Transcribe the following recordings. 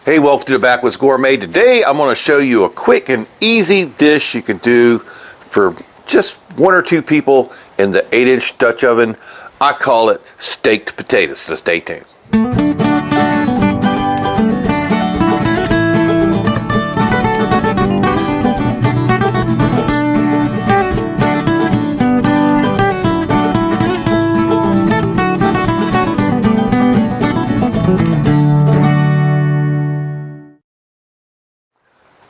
Hey, welcome to the Backwoods Gourmet. Today I'm going to show you a quick and easy dish you can do for just one or two people in the 8-inch Dutch oven. I call it steaked potatoes, so stay tuned.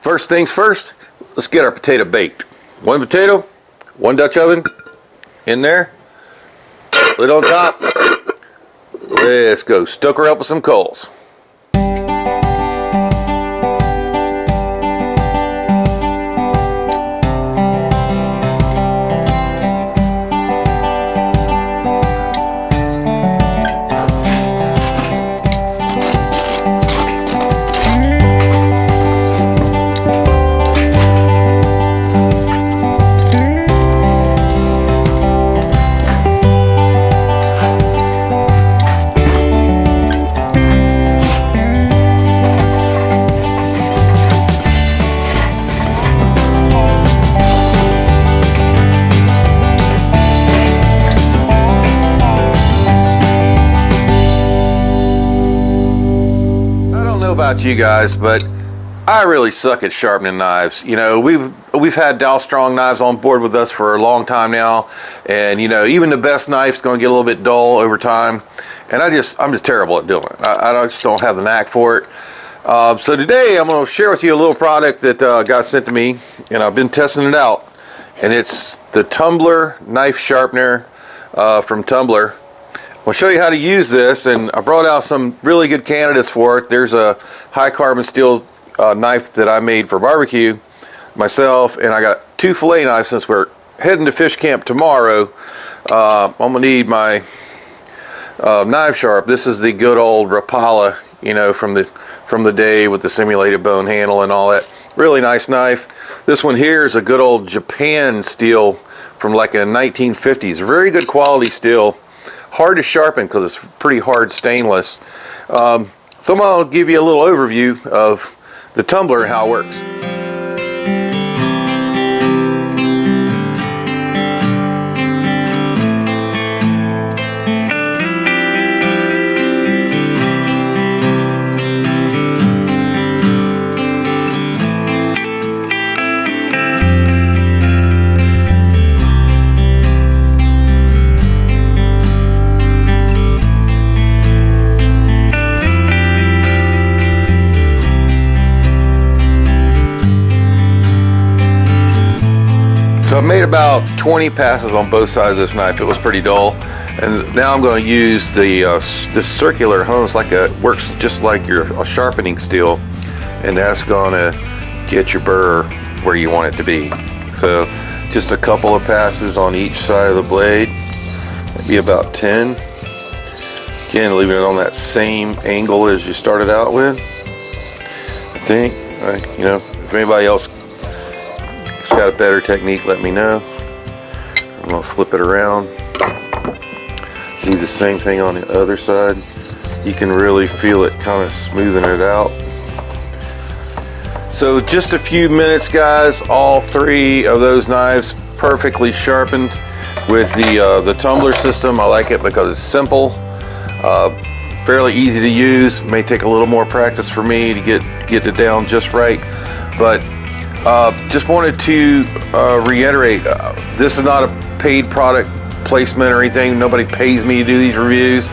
First things first, let's get our potato baked. One potato, one Dutch oven, in there, lid on top. Let's go stoke her up with some coals. About you guys, but I really suck at sharpening knives. You know, we've had DALSTRONG knives on board with us for a long time now, and you know, even the best knife's going to get a little bit dull over time, and I'm just terrible at doing it. I just don't have the knack for it. So today I'm going to share with you a little product that got sent to me, and I've been testing it out, and it's the tumbler knife sharpener from Tumbler. I'll show you how to use this, and I brought out some really good candidates for it. There's a high carbon steel knife that I made for barbecue myself, and I got two fillet knives. Since we're heading to fish camp tomorrow, I'm gonna need my knife sharp. This is the good old Rapala, you know, from the day with the simulated bone handle and all that. Really nice knife. This one here is a good old Japan steel from like a 1950s. Very good quality steel. Hard to sharpen because it's pretty hard stainless. So I'm going to give you a little overview of the tumbler and how it works. So I made about 20 passes on both sides of this knife. It was pretty dull, and now I'm going to use the this circular hone. It's like works just like a sharpening steel, and that's going to get your burr where you want it to be. So just a couple of passes on each side of the blade, maybe about 10. Again, leaving it on that same angle as you started out with. I think, you know, if anybody else got a better technique, let me know. I'm gonna flip it around, do the same thing on the other side. You can really feel it kind of smoothing it out. So just a few minutes, guys. All three of those knives perfectly sharpened with the tumbler system. I like it because it's simple, fairly easy to use. May take a little more practice for me to get it down just right, but just wanted to reiterate, this is not a paid product placement or anything. Nobody pays me to do these reviews.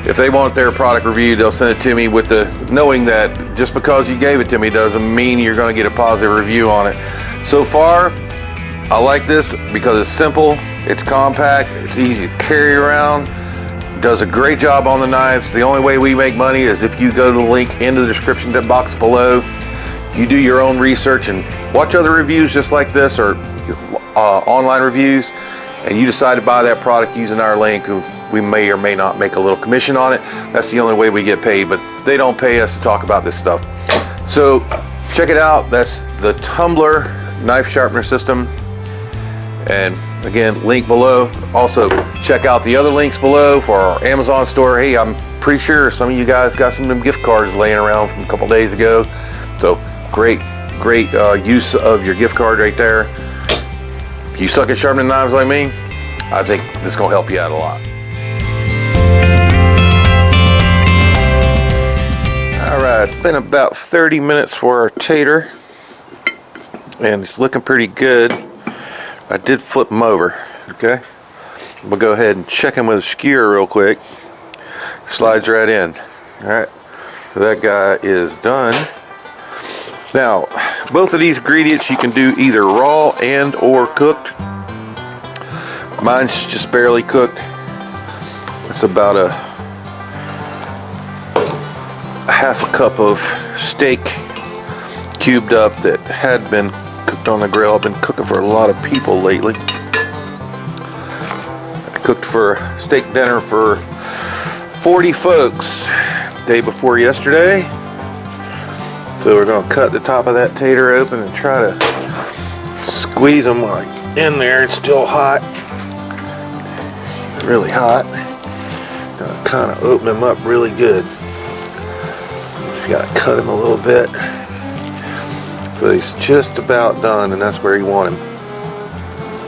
If they want their product reviewed, they'll send it to me with the knowing that just because you gave it to me doesn't mean you're going to get a positive review on it. So far, I like this because it's simple, it's compact, it's easy to carry around, does a great job on the knives. The only way we make money is if you go to the link in the description box below. You do your own research and watch other reviews just like this, or online reviews, and you decide to buy that product using our link. We may or may not make a little commission on it. That's the only way we get paid, but they don't pay us to talk about this stuff. So check it out. That's the Tumbler knife sharpener system, and again, link below. Also Check out the other links below for our Amazon store. Hey, I'm pretty sure some of you guys got some of them gift cards laying around from a couple days ago. So great use of your gift card right there. If you suck at sharpening knives like me, I think this is gonna help you out a lot. All right, it's been about 30 minutes for our tater, and it's looking pretty good. I did flip them over, okay? We'll go ahead and check him with a skewer real quick. Slides right in. All right, so that guy is done. Now, both of these ingredients you can do either raw and or cooked. Mine's just barely cooked. It's about a half a cup of steak cubed up that had been cooked on the grill. I've been cooking for a lot of people lately. Cooked for steak dinner for 40 folks day before yesterday. So we're going to cut the top of that tater open and try to squeeze them like in there. It's still hot, really hot. Gonna kind of open them up really good. Just got to cut him a little bit. So he's just about done, and that's where you want him,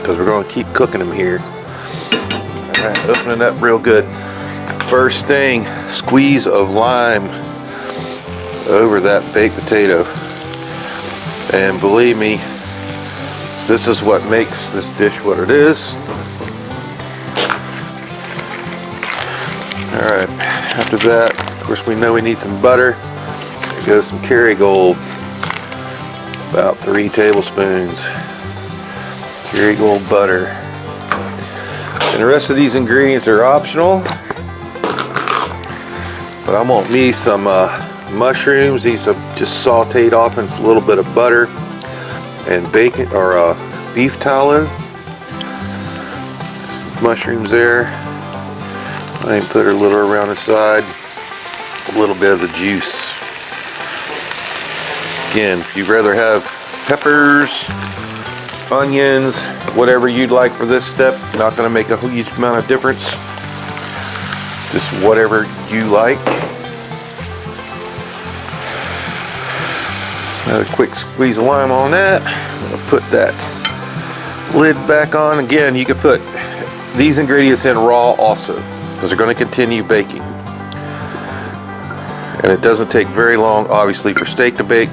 because we're going to keep cooking him here. Alright, opening up real good. First thing, squeeze of lime over that baked potato. And believe me, this is what makes this dish what it is. Alright, after that, of course we know we need some butter. There goes some Kerrygold. About 3 tablespoons. Kerrygold butter. And the rest of these ingredients are optional, but I want me some mushrooms. These are just sauteed off in a little bit of butter and bacon or beef tallow. Mushrooms there. I put a little around the side. A little bit of the juice. Again, if you'd rather have peppers, onions, whatever you'd like for this step, not going to make a huge amount of difference. Just whatever you like. Another quick squeeze of lime on that. I'll put that lid back on. Again, you could put these ingredients in raw also, because they're going to continue baking. And it doesn't take very long, obviously, for steak to bake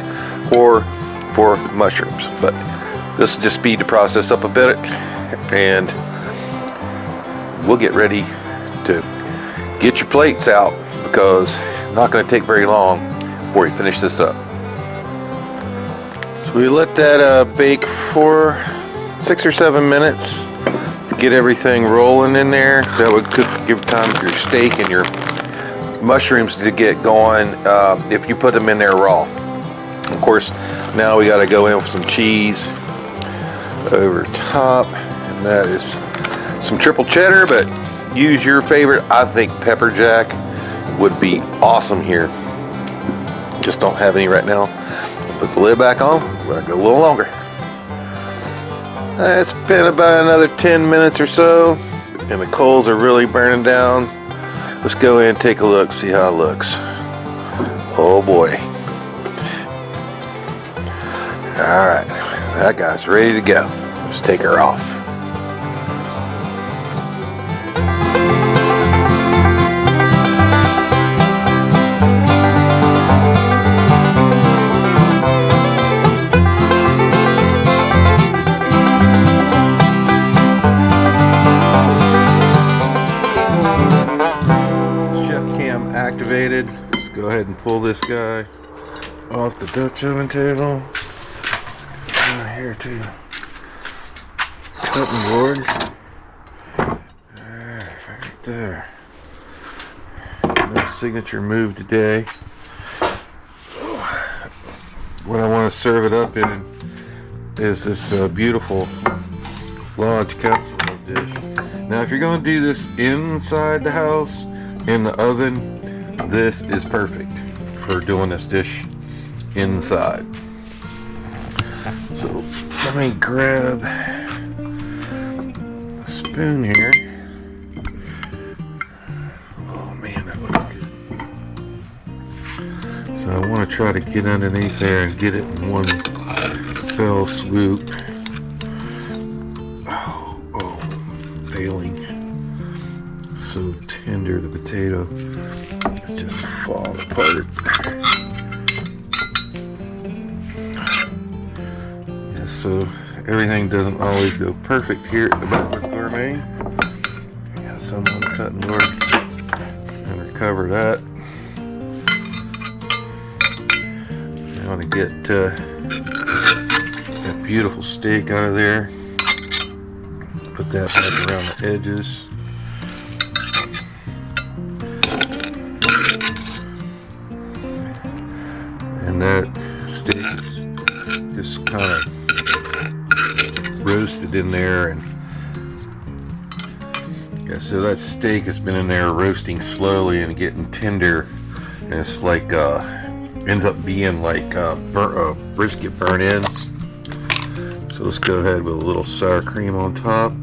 or for mushrooms, but this will just speed the process up a bit, and we'll get ready to get your plates out, because it's not going to take very long before you finish this up. So we let that bake for 6 or 7 minutes to get everything rolling in there. That would give time for your steak and your mushrooms to get going if you put them in there raw. Of course, now we got to go in with some cheese over top, and that is some triple cheddar, but use your favorite. I think pepper jack would be awesome here. Just don't have any right now. Put the lid back on, let it go a little longer. It's been about another 10 minutes or so, and the coals are really burning down. Let's go in and take a look, see how it looks. Oh boy. Alright, that guy's ready to go. Let's take her off. Activated. Let's go ahead and pull this guy off the Dutch oven table. Here too. Cutting board. Right there. No signature move today. What I want to serve it up in is this beautiful large capsule dish. Now, if you're going to do this inside the house in the oven, this is perfect for doing this dish inside. So let me grab a spoon here. So I want to try to get underneath there and get it in one fell swoop. Oh, failing. So tender, the potato. It's just falling apart. Yeah, so everything doesn't always go perfect here at the Backwoods Gourmet. Got some on the cutting board and recover that. I want to get that beautiful steak out of there. Put that back around the edges. And that steak is just kind of roasted in there, and yeah, so that steak has been in there roasting slowly and getting tender, and it's like ends up being like brisket burnt ends. So let's go ahead with a little sour cream on top.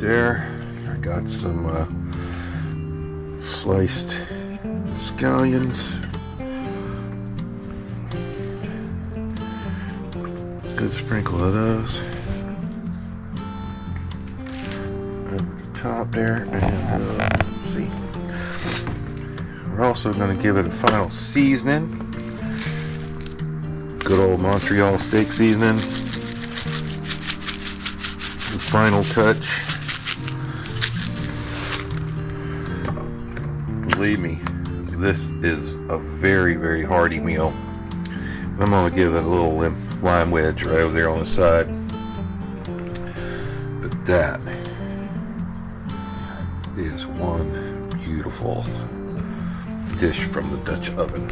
There, I got some sliced scallions. Good sprinkle of those over the top there, and see, we're also going to give it a final seasoning. Good old Montreal steak seasoning. The final touch. Believe me, this is a very, very hearty meal. I'm going to give it a little lime wedge right over there on the side. But that is one beautiful dish from the Dutch oven.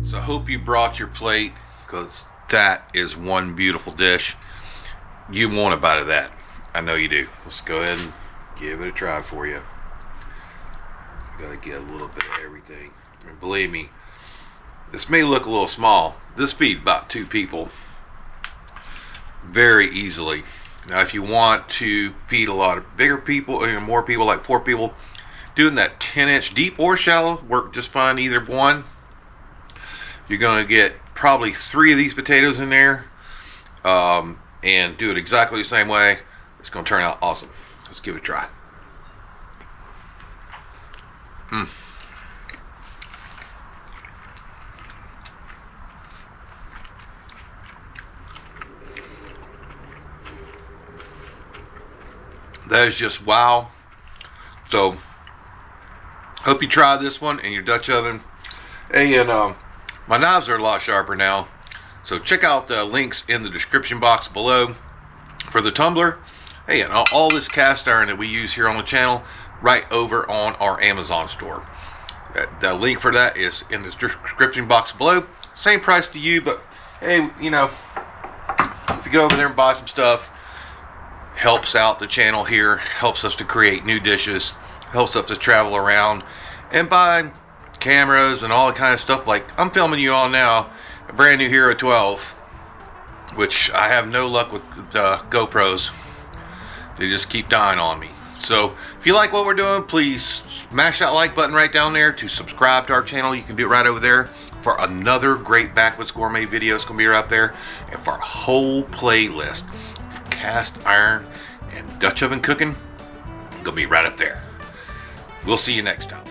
So I hope you brought your plate, because that is one beautiful dish. You want a bite of that. I know you do. Let's go ahead and give it a try for you. Gotta get a little bit of everything. And believe me, this may look a little small. This feeds about 2 people very easily. Now if you want to feed a lot of bigger people, or more people, like 4 people, doing that 10-inch deep or shallow work just fine, either one. You're going to get probably 3 of these potatoes in there, and do it exactly the same way. It's going to turn out awesome. Let's give it a try. That is just wow. So hope you try this one in your Dutch oven. Hey, and my knives are a lot sharper now, so check out the links in the description box below for the tumbler. Hey, and all this cast iron that we use here on the channel right over on our Amazon store. The link for that is in the description box below. Same price to you, but hey, you know, if you go over there and buy some stuff, helps out the channel here, helps us to create new dishes, helps us to travel around and buy cameras and all that kind of stuff. Like I'm filming you on now, a brand new Hero 12, which I have no luck with GoPros. They just keep dying on me. So if you like what we're doing, please smash that like button right down there. To subscribe to our channel, you can do it right over there. For another great Backwoods Gourmet video, it's going to be right there. And for a whole playlist of cast iron and Dutch oven cooking, it's going to be right up there. We'll see you next time.